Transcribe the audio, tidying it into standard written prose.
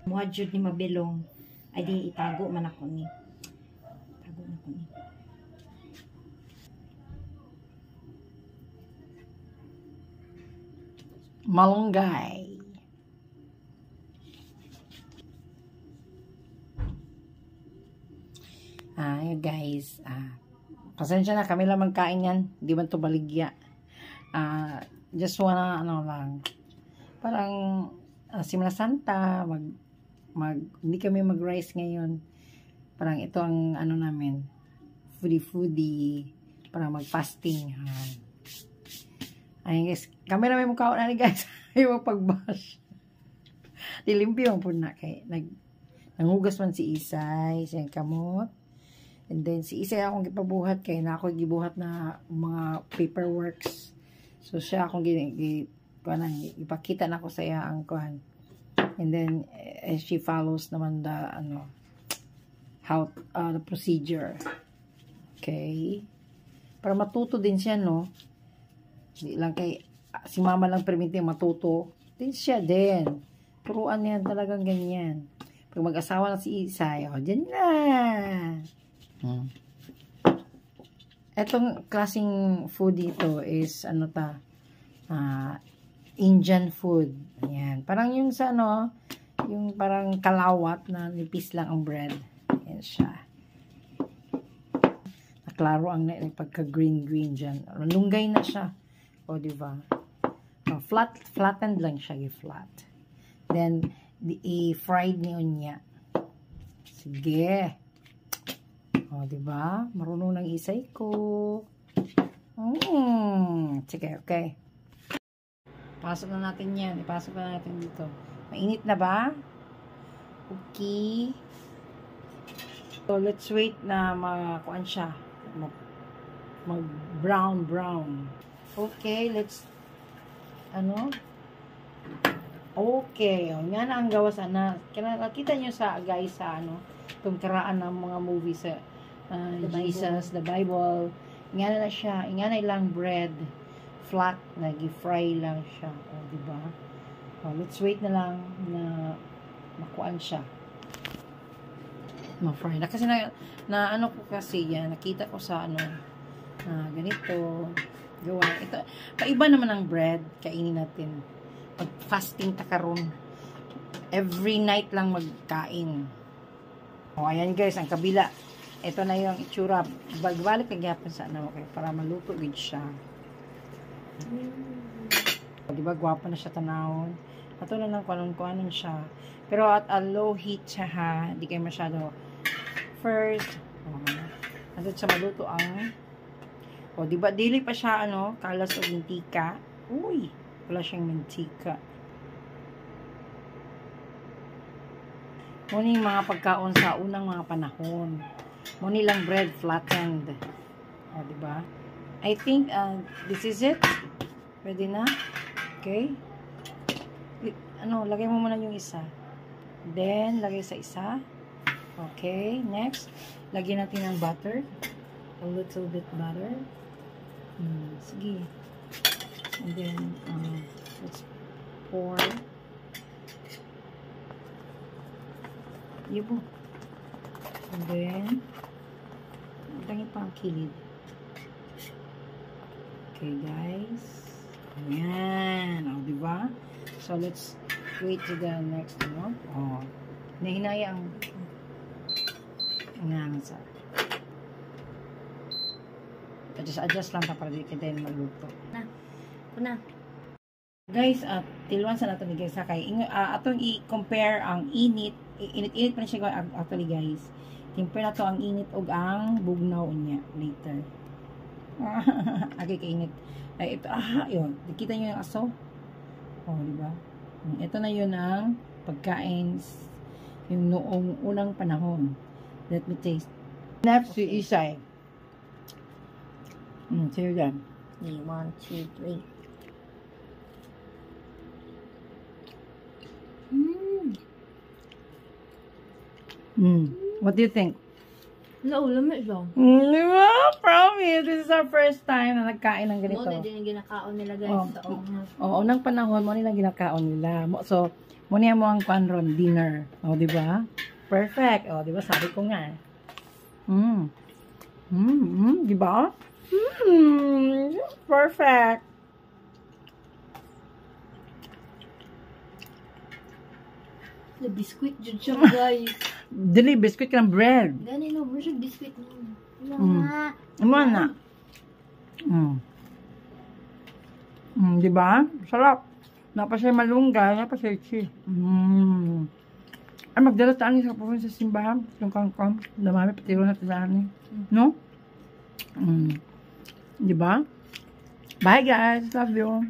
Muadjud ni mabilong. Ay di itago man ako ni. Itago na ko ni. Malunggay. Guys, pasensya na kami lang magkain yan, di man to baligya. Just wanna ano lang, parang Simula Santa, hindi kami mag-rice ngayon. Parang ito ang ano namin, foodie, parang mag-fasting. Ay guys, kami namin mukha na ni guys, yung pag-bash. Dilimpyo po na kay nangugas man si Isay, siyang kamot. And then si Isay akong gipabuhat kay na ako gibuhat na mga paperworks. So siya akong ipakita na ako sa iya ang kuhan. And then she follows naman the the procedure. Okay? Para matuto din siya, no? Hindi lang kay si mama lang permite matuto. Din siya din. Turuan niya talagang ganyan. Pag mag-asawa na si Isay, dyan na. Etong klaseng food dito is Indian food. Ayan. Parang yung sa yung parang kalawat na nipis lang ang bread. Ayan siya. Naklaro ang pagka-green dyan. Lunggay na siya. O, diba? Flattened lang siya. Flat. Then, i-fried niya. Sige. O, diba? Marunong ng Isay ko. Sige, okay. Pasok na natin yan. Ipasok na natin dito. Mainit na ba? Okay. So, let's wait na kuan siya. Mag-brown. Okay, let's okay. O, yan ang gawas na. Nakita nyo sa guys sa itong karaan ng mga movies sa Jesus, the Bible. Ingana na siya. Ingana lang bread. Flat. Nag-fry lang siya. O, diba? O, let's wait na lang na makuan siya. Ma-fry na. Kasi na ko kasi yan. Nakita ko sa ganito. Gawa. Ito. Paiba naman ang bread. Kainin natin. Pag fasting takaron. Every night lang magkain. O, ayan guys. Ang kabila. Ito na yung itsura. Balik nagyapan sa okay, para maluto din siya. Diba, gwapa na siya tanawon. Ito na lang kuanon siya. Pero at a low heat siya ha. Hindi kayo masyado. First, nandun siya maluto ang diba, dili pa siya kalas o mintika. Uy, wala siyang mintika. Muna yung mga pagkaon sa unang mga panahon. Muna lang bread flattened. O, diba? I think, this is it. Pwede na. Okay. Lagay mo muna yung isa. Then, lagay sa isa. Okay. Next, lagyan natin ng butter. A little bit butter. Sige. And then, let's pour. Yubo. And then, lagyan pa ang kilid. Okay, guys. Ayan. O, diba? So, let's wait to the next one. O. Nahinaya ang sa. Adjust lang para di kita yung magluto. Kuna. Guys, tilwan sa nato ni guys. Atong i-compare ang init. Init pa na siya actually, guys. Compare na to ang init o ang bugnaw niya later. Okay, kainit. Ay, ito, yun. Nakita nyo yung aso? Diba? Ito na yun ang pagkain yung noong unang panahon. Let me taste. Next, si Isay. Sa'yo dyan. 1, 2, 3. What do you think? Lamig siya. Diba? Promise. This is our first time na nagkain ng ganito. Muna din yung ginakaon nila guys. Oo, unang panahon, mo nilang ginakaon nila. So, Muna mo ang kwanron, dinner. O, di ba? Perfect. O, di ba? Sabi ko nga. Di ba? Perfect. The biscuit dyan siya, guys. Dili, biscuit ka ng bread. Gani no, mo siya biscuit no. Ano na? Di ba? Sarap. Napa siya malunggay, napa siya chi. Ay, magdala taan sa pupunta sa simbahan. Yung kangkong. Damami, patiro na tinaan. No? Di ba? Bye guys. Love you.